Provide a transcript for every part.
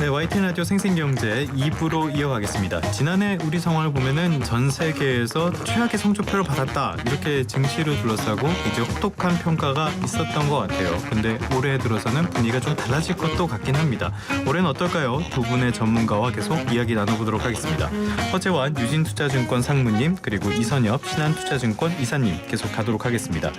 네, YTN 라디오 생생경제 2부로 이어가겠습니다. 지난해 우리 상황을 보면은 전 세계에서 최악의 성적표를 받았다 이렇게 증시를 둘러싸고 이제 혹독한 평가가 있었던 것 같아요. 근데 올해 들어서는 분위기가 좀 달라질 것도 같긴 합니다. 올해는 어떨까요? 두 분의 전문가와 계속 이야기 나눠보도록 하겠습니다. 허재환 유진투자증권 상무님 그리고 이선엽 신한투자증권 이사님 계속 가도록 하겠습니다.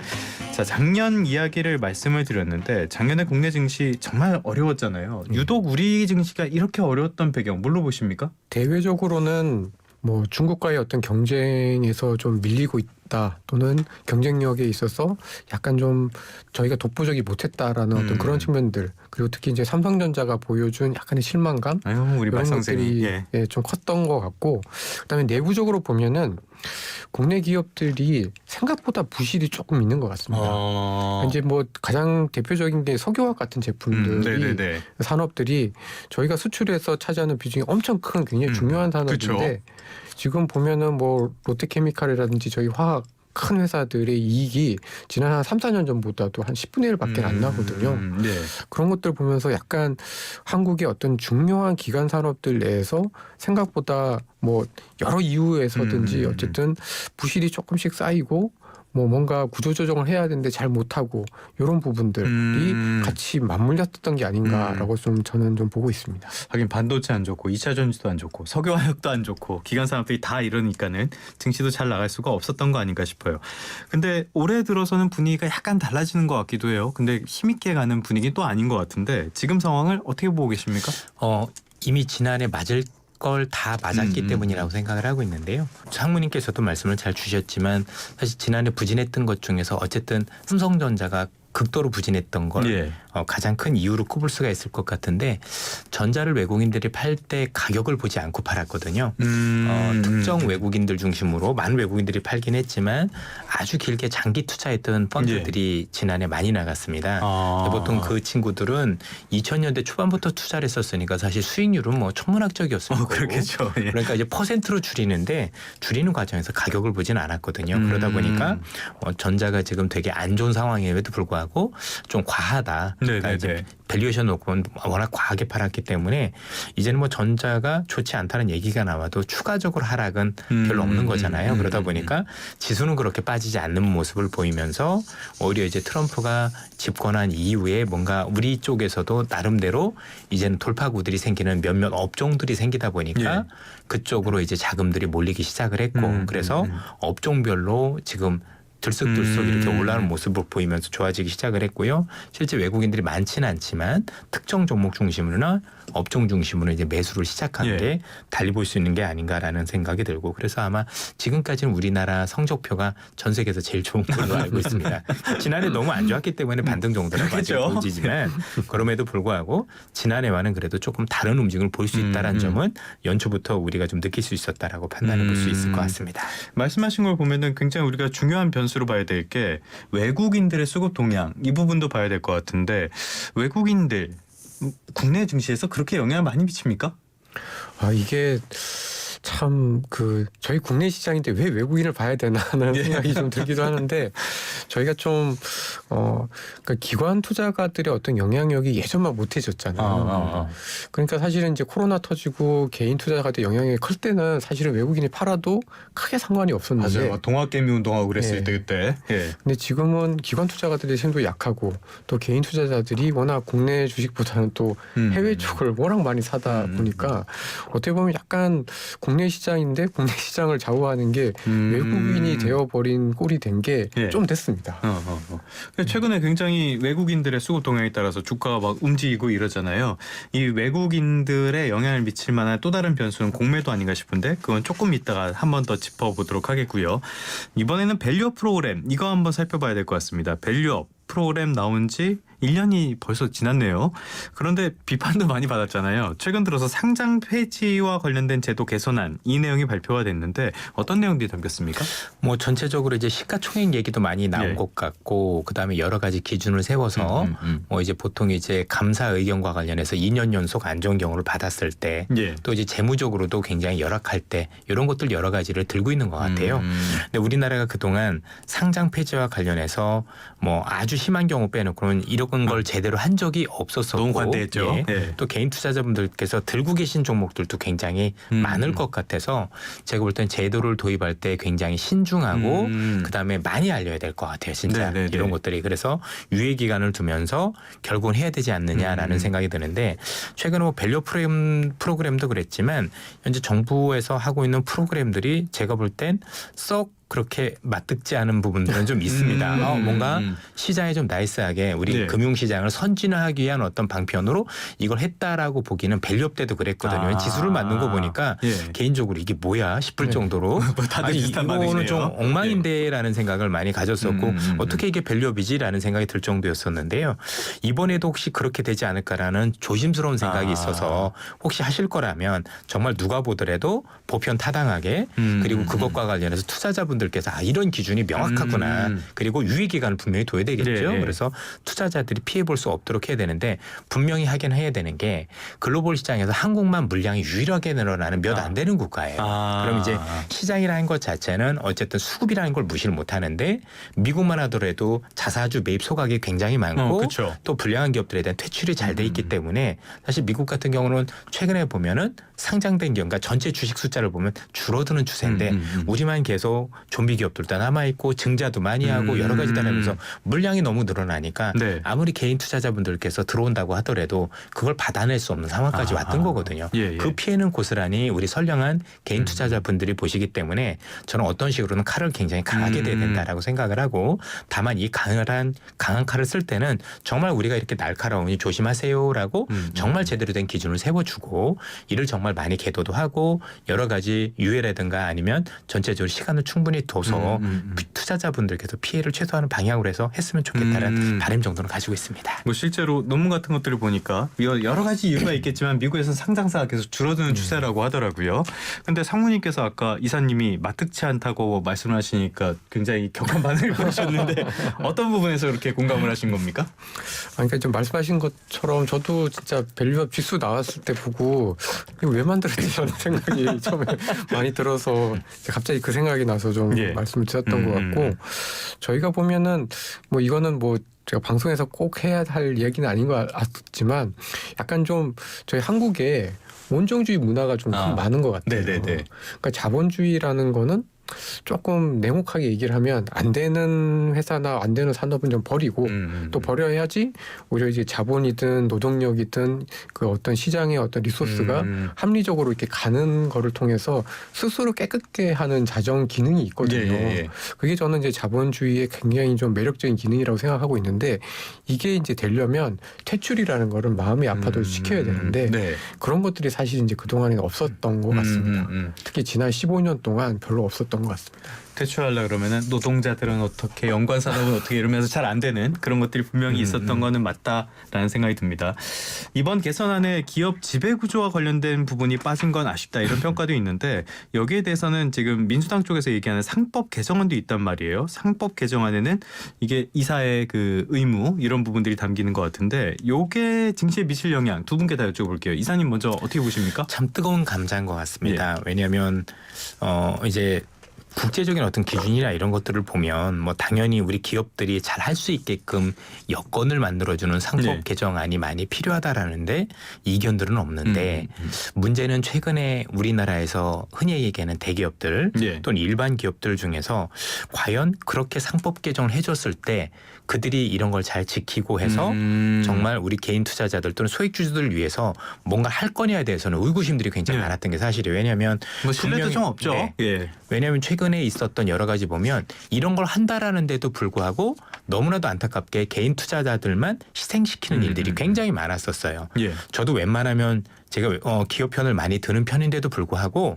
자, 작년 이야기를 말씀을 드렸는데 작년에 국내 증시 정말 어려웠잖아요. 유독 우리 증시가 이렇게 어려웠던 배경 뭘로 보십니까? 대외적으로는 뭐 중국과의 어떤 경쟁에서 좀 밀리고 있다 또는 경쟁력에 있어서 약간 좀 저희가 독보적이 못했다라는 어떤 그런 측면들, 그리고 특히 이제 삼성전자가 보여준 약간의 실망감 우리 이런 것들이 좀 컸던 것 같고, 그다음에 내부적으로 보면은 국내 기업들이 생각보다 부실이 조금 있는 것 같습니다. 이제 뭐 가장 대표적인 게 석유화학 같은 제품들이 산업들이 저희가 수출에서 차지하는 비중이 엄청 큰 굉장히 중요한 산업인데 그쵸. 지금 보면은 뭐 롯데케미칼이라든지 저희 화학 큰 회사들의 이익이 지난 한 3, 4년 전보다도 한 10분의 1밖에 안 나거든요. 그런 것들 보면서 약간 한국의 어떤 중요한 기간 산업들 내에서 생각보다 뭐 여러 이유에서든지 어쨌든 부실이 조금씩 쌓이고 뭐 뭔가 구조조정을 해야 되는데 잘 못하고 이런 부분들이 같이 맞물렸던 게 아닌가라고 좀 저는 좀 보고 있습니다. 하긴 반도체 안 좋고 2차 전지도 안 좋고 석유화학도 안 좋고 기관 산업들이 다 이러니까는 증시도 잘 나갈 수가 없었던 거 아닌가 싶어요. 근데 올해 들어서는 분위기가 약간 달라지는 것 같기도 해요. 근데 힘있게 가는 분위기는 또 아닌 것 같은데 지금 상황을 어떻게 보고 계십니까? 이미 지난해 맞을 걸 다 맞았기 때문이라고 생각을 하고 있는데요. 상무님께서도 말씀을 잘 주셨지만 사실 지난해 부진했던 것 중에서 어쨌든 삼성전자가 극도로 부진했던 걸 가장 큰 이유로 꼽을 수가 있을 것 같은데, 전자를 외국인들이 팔 때 가격을 보지 않고 팔았거든요. 특정 외국인들 중심으로 많은 외국인들이 팔긴 했지만 아주 길게 장기 투자했던 펀드들이 지난해 많이 나갔습니다. 보통 그 친구들은 2000년대 초반부터 투자를 했었으니까 사실 수익률은 뭐 천문학적이었을 거고. 그렇겠죠. 그러니까 이제 퍼센트로 줄이는데 줄이는 과정에서 가격을 보지는 않았거든요. 그러다 보니까 전자가 지금 되게 안 좋은 상황임에도 불구하고 좀 과하다. 그러니까 이제 밸류에이션 놓고 워낙 과하게 팔았기 때문에 이제는 뭐 전자가 좋지 않다는 얘기가 나와도 추가적으로 하락은 별로 없는 거잖아요. 그러다 보니까 지수는 그렇게 빠지지 않는 모습을 보이면서 오히려 이제 트럼프가 집권한 이후에 뭔가 우리 쪽에서도 나름대로 이제는 돌파구들이 생기는 몇몇 업종들이 생기다 보니까 그쪽으로 이제 자금들이 몰리기 시작을 했고 그래서 업종별로 지금 들썩들썩 이렇게 올라오는 모습을 보이면서 좋아지기 시작을 했고요. 실제 외국인들이 많지는 않지만 특정 종목 중심으로나 업종 중심으로 이제 매수를 시작한 게 달리 볼 수 있는 게 아닌가라는 생각이 들고, 그래서 아마 지금까지는 우리나라 성적표가 전 세계에서 제일 좋은 걸로 알고 있습니다. 지난해 너무 안 좋았기 때문에 반등 정도는 많이 보여지지만 그럼에도 불구하고 지난해와는 그래도 조금 다른 움직임을 볼 수 있다는 점은 연초부터 우리가 좀 느낄 수 있었다라고 판단해 볼 수 있을 것 같습니다. 말씀하신 걸 보면은 굉장히 우리가 중요한 변수로 봐야 될 게 외국인들의 수급 동향, 이 부분도 봐야 될 것 같은데 외국인들 국내 증시에서 그렇게 영향을 많이 미칩니까? 이게 참 저희 국내 시장인데 왜 외국인을 봐야 되나 하는 생각이 좀 들기도 하는데, 저희가 좀 그러니까 기관 투자가들의 어떤 영향력이 예전만 못해졌잖아요. 그러니까 사실은 이제 코로나 터지고 개인 투자가들 영향력이 클 때는 사실은 외국인이 팔아도 크게 상관이 없었는데, 맞아요. 동학개미 운동하고 그랬을 때 그때. 근데 지금은 기관 투자가들의 힘도 약하고 또 개인 투자자들이 워낙 국내 주식보다는 또 해외 쪽을 워낙 많이 사다 보니까 어떻게 보면 약간 국내 시장인데 국내 시장을 좌우하는 게 외국인이 되어버린 꼴이 된 게 좀 됐습니다. 최근에 굉장히 외국인들의 수급 동향에 따라서 주가가 막 움직이고 이러잖아요. 이 외국인들의 영향을 미칠 만한 또 다른 변수는 공매도 아닌가 싶은데 그건 조금 이따가 한 번 더 짚어보도록 하겠고요. 이번에는 밸류업 프로그램 이거 한번 살펴봐야 될 것 같습니다. 밸류업 프로그램 나온 지 1년이 벌써 지났네요. 그런데 비판도 많이 받았잖아요. 최근 들어서 상장 폐지와 관련된 제도 개선안 이 내용이 발표가 됐는데 어떤 내용들이 담겼습니까? 뭐 전체적으로 이제 시가총액 얘기도 많이 나온 것 같고, 그다음에 여러 가지 기준을 세워서 뭐 이제 보통 이제 감사 의견과 관련해서 2년 연속 안 좋은 경우를 받았을 때, 또 이제 재무적으로도 굉장히 열악할 때 이런 것들 여러 가지를 들고 있는 것 같아요. 근데 우리나라가 그동안 상장 폐지와 관련해서 뭐 아주 심한 경우 빼놓고는 걸 제대로 한 적이 없었었고 너무 관대했죠. 예. 예. 또 개인 투자자분들께서 들고 계신 종목들도 굉장히 많을 것 같아서 제가 볼 땐 제도를 도입할 때 굉장히 신중하고 그다음에 많이 알려야 될 것 같아요. 진짜 네네네. 이런 것들이. 그래서 유예 기간을 두면서 결국은 해야 되지 않느냐라는 생각이 드는데 최근에 뭐 밸류 프로그램도 그랬지만 현재 정부에서 하고 있는 프로그램들이 제가 볼 땐 썩 그렇게 맞듣지 않은 부분들은 좀 있습니다. 뭔가 시장에 좀 나이스하게 우리 네. 금융시장을 선진화하기 위한 어떤 방편으로 이걸 했다라고 보기는 밸류업 때도 그랬거든요. 지수를 만든 거 보니까 예. 개인적으로 이게 뭐야 싶을 정도로 뭐 다들 비슷한 이거는 반응이네요. 좀 엉망인데라는 생각을 많이 가졌었고 어떻게 이게 밸류업이지라는 생각이 들 정도였었는데요. 이번에도 혹시 그렇게 되지 않을까라는 조심스러운 생각이 있어서 혹시 하실 거라면 정말 누가 보더라도 보편 타당하게 그리고 그것과 관련해서 투자자분들께서 이런 기준이 명확하구나. 그리고 유예 기간을 분명히 둬야 되겠죠. 네. 그래서 투자자들이 피해 볼 수 없도록 해야 되는데 분명히 하긴 해야 되는 게 글로벌 시장에서 한국만 물량이 유일하게 늘어나는 몇 안 되는 국가예요. 그럼 이제 시장이라는 것 자체는 어쨌든 수급이라는 걸 무시를 못 하는데 미국만 하더라도 자사주 매입 소각이 굉장히 많고 그쵸. 또 불량한 기업들에 대한 퇴출이 잘 돼 있기 때문에 사실 미국 같은 경우는 최근에 보면은 상장된 기업, 그러니까 전체 주식 숫자를 보면 줄어드는 추세인데 우리만 계속 좀비 기업들도 남아 있고 증자도 많이 하고 여러 가지 다르면서 물량이 너무 늘어나니까 네. 아무리 개인 투자자분들께서 들어온다고 하더라도 그걸 받아낼 수 없는 상황까지 왔던 거거든요. 예. 그 피해는 고스란히 우리 선량한 개인 투자자분들이 보시기 때문에 저는 어떤 식으로는 칼을 굉장히 강하게 대야 된다라고 생각을 하고 다만 이 강한 칼을 쓸 때는 정말 우리가 이렇게 날카로우니 조심하세요라고 정말 제대로 된 기준을 세워주고 이를 정말 많이 계도도 하고 여러 가지 유예라든가 아니면 전체적으로 시간을 충분히 둬서 투자자분들께서 피해를 최소화하는 방향으로 해서 했으면 좋겠다는 바람 정도는 가지고 있습니다. 뭐 실제로 논문 같은 것들을 보니까 여러 가지 이유가 있겠지만 미국에서는 상장사가 계속 줄어드는 추세라고 하더라고요. 근데 상무님께서 아까 이사님이 맞득치 않다고 말씀하시니까 굉장히 격한 반응을 보이셨는데 어떤 부분에서 그렇게 공감을 하신 겁니까? 그러니까 좀 말씀하신 것처럼 저도 진짜 밸류업 지수 나왔을 때 보고 이거 왜 만들었지 저는 생각이 처음에 많이 들어서 갑자기 그 생각이 나서 좀 예. 말씀을 드렸던 것 같고 저희가 보면은 뭐 이거는 뭐 제가 방송에서 꼭 해야 할 얘기는 아닌 것 같지만 약간 좀 저희 한국에 원정주의 문화가 좀 많은 것 같아요. 네네네. 그러니까 자본주의라는 거는 조금 냉혹하게 얘기를 하면 안 되는 회사나 안 되는 산업은 좀 버리고 또 버려야지 오히려 이제 자본이든 노동력이든 그 어떤 시장의 어떤 리소스가 합리적으로 이렇게 가는 거를 통해서 스스로 깨끗게 하는 자정 기능이 있거든요. 예. 그게 저는 이제 자본주의의 굉장히 좀 매력적인 기능이라고 생각하고 있는데 이게 이제 되려면 퇴출이라는 거를 마음이 아파도 시켜야 되는데 네. 그런 것들이 사실 이제 그동안에는 없었던 것 같습니다. 특히 지난 15년 동안 별로 없었던 것 같습니다. 퇴출하려 그러면은 노동자들은 어떻게 연관 산업은 어떻게 이러면서 잘 안 되는 그런 것들이 분명히 있었던 거는 맞다라는 생각이 듭니다. 이번 개선안에 기업 지배 구조와 관련된 부분이 빠진 건 아쉽다 이런 평가도 있는데 여기에 대해서는 지금 민주당 쪽에서 얘기하는 상법 개정안도 있단 말이에요. 상법 개정안에는 이게 이사의 그 의무 이런 부분들이 담기는 것 같은데 요게 증시에 미칠 영향 두 분께 다 여쭤볼게요. 이사님 먼저 어떻게 보십니까? 참 뜨거운 감자인 것 같습니다. 왜냐하면 이제 국제적인 어떤 기준이나 이런 것들을 보면 뭐 당연히 우리 기업들이 잘 할 수 있게끔 여건을 만들어주는 상법 네. 개정안이 많이 필요하다라는데 이견들은 없는데 문제는 최근에 우리나라에서 흔히 얘기하는 대기업들 예. 또는 일반 기업들 중에서 과연 그렇게 상법 개정을 해줬을 때 그들이 이런 걸 잘 지키고 해서 정말 우리 개인 투자자들 또는 소액주주들을 위해서 뭔가 할 거냐에 대해서는 의구심들이 굉장히 네. 많았던 게 사실이에요. 왜냐하면 뭐 신뢰도 분명히- 좀 없죠. 네. 예. 왜냐하면 최근에 있었던 여러 가지 보면 이런 걸 한다라는 데도 불구하고 너무나도 안타깝게 개인 투자자들만 희생시키는 일들이 굉장히 많았었어요. 예. 저도 웬만하면 제가 기업 편을 많이 드는 편인데도 불구하고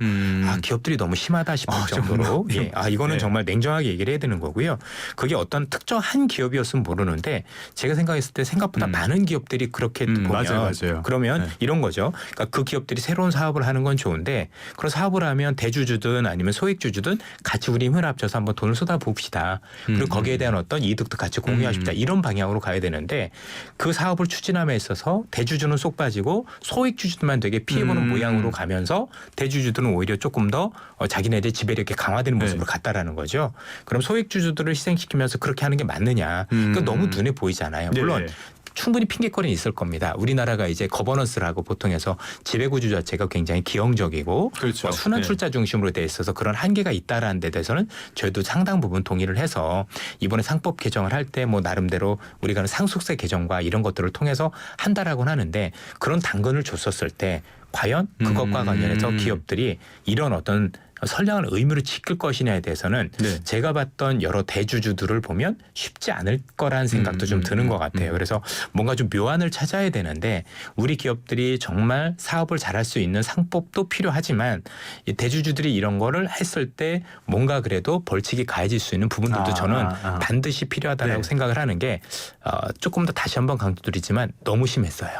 기업들이 너무 심하다 싶을 정도로 이거는 네. 정말 냉정하게 얘기를 해야 되는 거고요. 그게 어떤 특정 한 기업이었으면 모르는데 제가 생각했을 때 생각보다 많은 기업들이 그렇게 보면 맞아요. 그러면 네. 이런 거죠. 그러니까 그 기업들이 새로운 사업을 하는 건 좋은데 그런 사업을 하면 대주주든 아니면 소액주주든 같이 우리 힘을 합쳐서 한번 돈을 쏟아봅시다. 그리고 거기에 대한 어떤 이득도 같이 공유하십시다. 이런 방향으로 가야 되는데 그 사업을 추진함에 있어서 대주주는 쏙 빠지고 소액주주들만 되게 피해보는 모양으로 가면서 대주주들은 오히려 조금 더 자기네들의 지배력이 강화되는 모습으로 갔다라는 거죠. 그럼 소액주주들을 희생시키면서 그렇게 하는 게 맞느냐. 그러니까 너무 눈에 보이잖아요. 물론 충분히 핑계거리는 있을 겁니다. 우리나라가 이제 거버넌스라고 보통 해서 지배구조 자체가 굉장히 기형적이고 그렇죠. 순환 네. 출자 중심으로 돼 있어서 그런 한계가 있다라는 데 대해서는 저희도 상당 부분 동의를 해서 이번에 상법 개정을 할 때 뭐 나름대로 우리가 상속세 개정과 이런 것들을 통해서 한다라고는 하는데 그런 당근을 줬었을 때 과연 그것과 관련해서 기업들이 이런 어떤 선량한 의무를 지킬 것이냐에 대해서는 네. 제가 봤던 여러 대주주들을 보면 쉽지 않을 거라는 생각도 좀 드는 것 같아요. 그래서 뭔가 좀 묘안을 찾아야 되는데 우리 기업들이 정말 사업을 잘할 수 있는 상법도 필요하지만 이 대주주들이 이런 거를 했을 때 뭔가 그래도 벌칙이 가해질 수 있는 부분들도 저는 반드시 필요하다라고 네. 생각을 하는 게 조금 더 다시 한번 강조드리지만 너무 심했어요.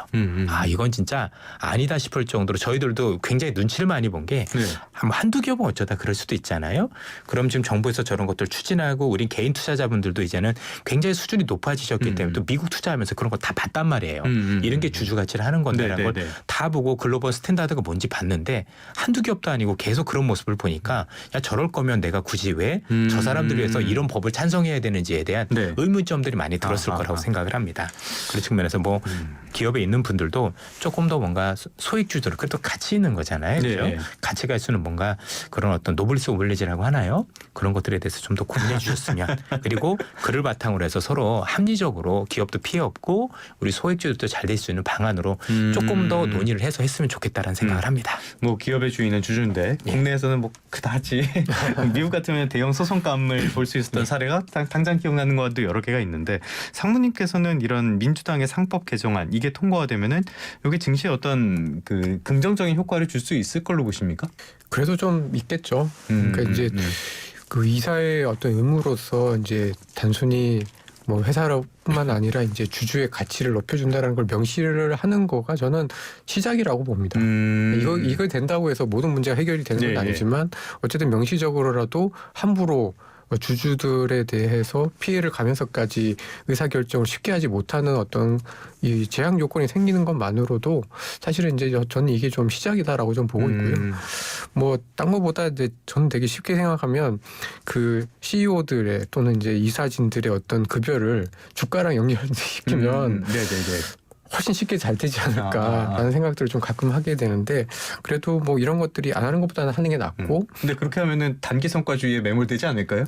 이건 진짜 아니다 싶을 정도로 저희들도 굉장히 눈치를 많이 본 게 네. 한두 기업은 어쩌다 그럴 수도 있잖아요. 그럼 지금 정부에서 저런 것들 추진하고 우리 개인 투자자분들도 이제는 굉장히 수준이 높아지셨기 때문에 또 미국 투자하면서 그런 거 다 봤단 말이에요. 이런 게 주주 가치를 하는 건데라는 걸 다 보고 글로벌 스탠다드가 뭔지 봤는데 한두 기업도 아니고 계속 그런 모습을 보니까 야 저럴 거면 내가 굳이 왜 저 사람들 위해서 이런 법을 찬성해야 되는지에 대한 네. 의문점들이 많이 들었을 거라고 생각을 합니다. 그런 측면에서 뭐 기업에 있는 분들도 조금 더 뭔가 소액주주들 그래도 가치 있는 거잖아요. 그렇죠? 네. 가치가 있으면 뭔가 그런 어떤 노블리스 오블리지라고 하나요? 그런 것들에 대해서 좀 더 고민해 주셨으면 그리고 그를 바탕으로 해서 서로 합리적으로 기업도 피해 없고 우리 소액주들도 잘 될 수 있는 방안으로 조금 더 논의를 해서 했으면 좋겠다라는 생각을 합니다. 뭐 기업의 주인은 주주인데 국내에서는 뭐 그다지 미국 같으면 대형 소송감을 볼 수 있었던 사례가 당장 기억나는 것도 여러 개가 있는데 상무님께서는 이런 민주당의 상법 개정안 이게 통과가 되면은 여기 증시에 어떤 그 긍정적인 효과를 줄 수 있을 걸로 보십니까? 그래도 좀 있겠죠. 그러니까 이제 그 이사의 어떤 의무로서 이제 단순히 뭐 회사뿐만 아니라 이제 주주의 가치를 높여준다는 걸 명시를 하는 거가 저는 시작이라고 봅니다. 이거 된다고 해서 모든 문제가 해결이 되는 건 네, 아니지만 어쨌든 명시적으로라도 함부로 주주들에 대해서 피해를 가면서까지 의사결정을 쉽게 하지 못하는 어떤 이 제약 요건이 생기는 것만으로도 사실은 이제 저는 이게 좀 시작이다라고 좀 보고 있고요. 뭐 딴 거보다 이제 저는 되게 쉽게 생각하면 그 CEO들의 또는 이제 이사진들의 어떤 급여를 주가랑 연결시키면 훨씬 쉽게 잘 되지 않을까라는 생각들을 좀 가끔 하게 되는데 그래도 뭐 이런 것들이 안 하는 것보다는 하는 게 낫고 근데 그렇게 하면은 단기 성과주의에 매몰되지 않을까요?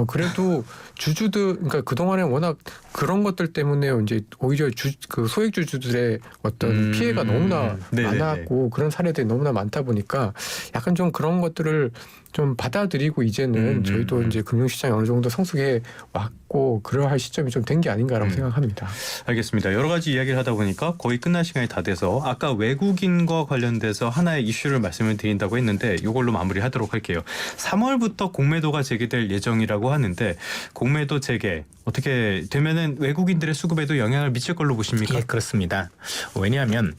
그래도 주주들 그러니까 그동안에 워낙 그런 것들 때문에 이제 오히려 그 소액 주주들의 어떤 피해가 너무나 많았고 그런 사례들이 너무나 많다 보니까 약간 좀 그런 것들을 좀 받아들이고 이제는 저희도 이제 금융시장이 어느 정도 성숙해 왔고 그러할 시점이 좀 된 게 아닌가라고 생각합니다. 알겠습니다. 여러 가지 이야기를 하다 보니까 거의 끝날 시간이 다 돼서 아까 외국인과 관련돼서 하나의 이슈를 말씀을 드린다고 했는데 이걸로 마무리하도록 할게요. 3월부터 공매도가 재개될 예정이라고 하는데 공매도 재개 어떻게 되면은 외국인들의 수급에도 영향을 미칠 걸로 보십니까? 예, 그렇습니다. 왜냐하면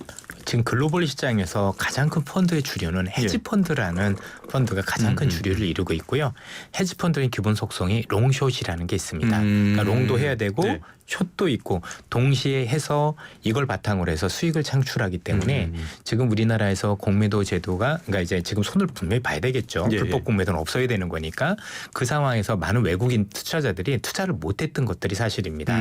지금 글로벌 시장에서 가장 큰 펀드의 주류는 헤지펀드라는 펀드가 가장 큰 주류를 이루고 있고요. 헤지펀드의 기본 속성이 롱숏이라는 게 있습니다. 그러니까 롱도 해야 되고 숏도 있고 동시에 해서 이걸 바탕으로 해서 수익을 창출하기 때문에 지금 우리나라에서 공매도 제도가 그러니까 이제 지금 손을 분명히 봐야 되겠죠. 불법 공매도는 없어야 되는 거니까 그 상황에서 많은 외국인 투자자들이 투자를 못했던 것들이 사실입니다.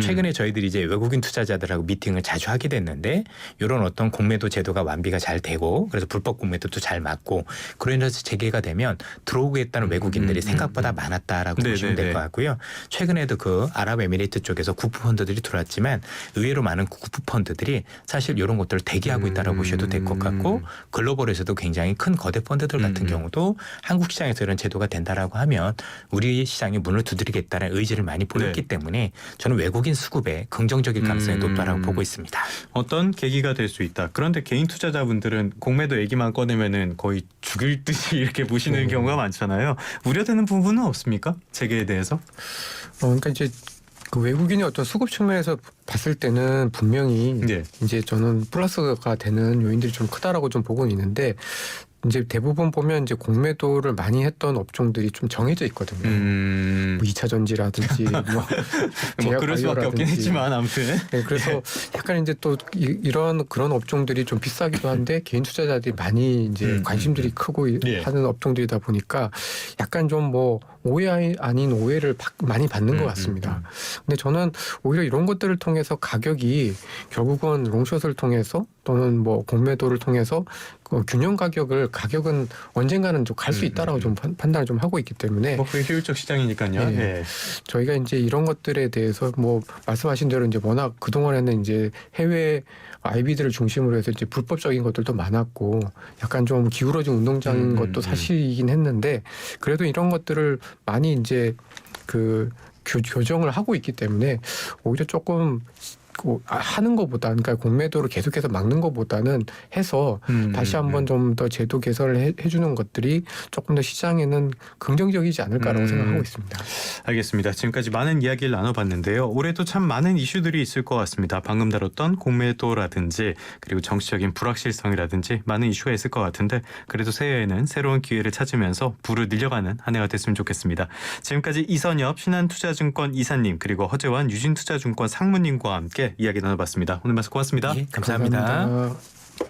최근에 저희들이 이제 외국인 투자자들하고 미팅을 자주 하게 됐는데 이런 어떤 공매도 제도가 완비가 잘 되고 그래서 불법 공매도도 잘 막고 그로 인해서 재개가 되면 들어오겠다는 외국인들이 생각보다 많았다라고 보시면 될 것 같고요. 최근에도 그 아랍에미리트 쪽에서 국부 펀드들이 들어왔지만 의외로 많은 국부 펀드들이 사실 이런 것들을 대기하고 있다라고 보셔도 될 것 같고 글로벌에서도 굉장히 큰 거대 펀드들 같은 경우도 한국 시장에서 이런 제도가 된다라고 하면 우리 시장에 문을 두드리겠다는 의지를 많이 보였기 때문에 저는 외국인 수급에 긍정적인 가능성이 높다라고 보고 있습니다. 어떤 계기가 될 수 있다. 그런데 개인 투자자분들은 공매도 얘기만 꺼내면은 거의 죽일 듯이 이렇게 보시는 경우가 많잖아요. 우려되는 부분은 없습니까? 재개에 대해서? 그러니까 이제 그 외국인의 어떤 수급 측면에서 봤을 때는 분명히 이제 저는 플러스가 되는 요인들이 좀 크다라고 좀 보고는 있는데 이제 대부분 보면 이제 공매도를 많이 했던 업종들이 좀 정해져 있거든요. 뭐 2차 전지라든지 뭐 그럴 수밖에 없긴 했지만 아무튼 그래서 약간 약간 이제 또 이런 그런 업종들이 좀 비싸기도 한데 개인 투자자들이 많이 이제 관심들이 크고 예. 하는 업종들이다 보니까 약간 좀 뭐 오해 아닌 오해를 많이 받는 것 같습니다. 근데 저는 오히려 이런 것들을 통해서 가격이 결국은 롱숏을 통해서 또는 뭐 공매도를 통해서 그 균형 가격은 언젠가는 좀 갈 수 있다라고 좀 판단을 좀 하고 있기 때문에 뭐 그게 효율적 시장이니까요. 네. 네. 저희가 이제 이런 것들에 대해서 뭐 말씀하신 대로 이제 워낙 그동안에는 이제 해외 IB들을 중심으로 해서 이제 불법적인 것들도 많았고 약간 좀 기울어진 운동장인 것도 사실이긴 했는데 그래도 이런 것들을 많이 이제 그 교정을 하고 있기 때문에 오히려 조금 하는 것보다 그러니까 공매도를 계속해서 막는 것보다는 해서 다시 한번 좀 더 제도 개선을 해주는 것들이 조금 더 시장에는 긍정적이지 않을까라고 생각하고 있습니다. 알겠습니다. 지금까지 많은 이야기를 나눠봤는데요. 올해도 참 많은 이슈들이 있을 것 같습니다. 방금 다뤘던 공매도라든지 그리고 정치적인 불확실성이라든지 많은 이슈가 있을 것 같은데 그래도 새해에는 새로운 기회를 찾으면서 부를 늘려가는 한 해가 됐으면 좋겠습니다. 지금까지 이선엽 신한투자증권 이사님 그리고 허재환 유진투자증권 상무님과 함께 이야기 나눠봤습니다. 오늘 말씀 고맙습니다. 예, 감사합니다. 감사합니다.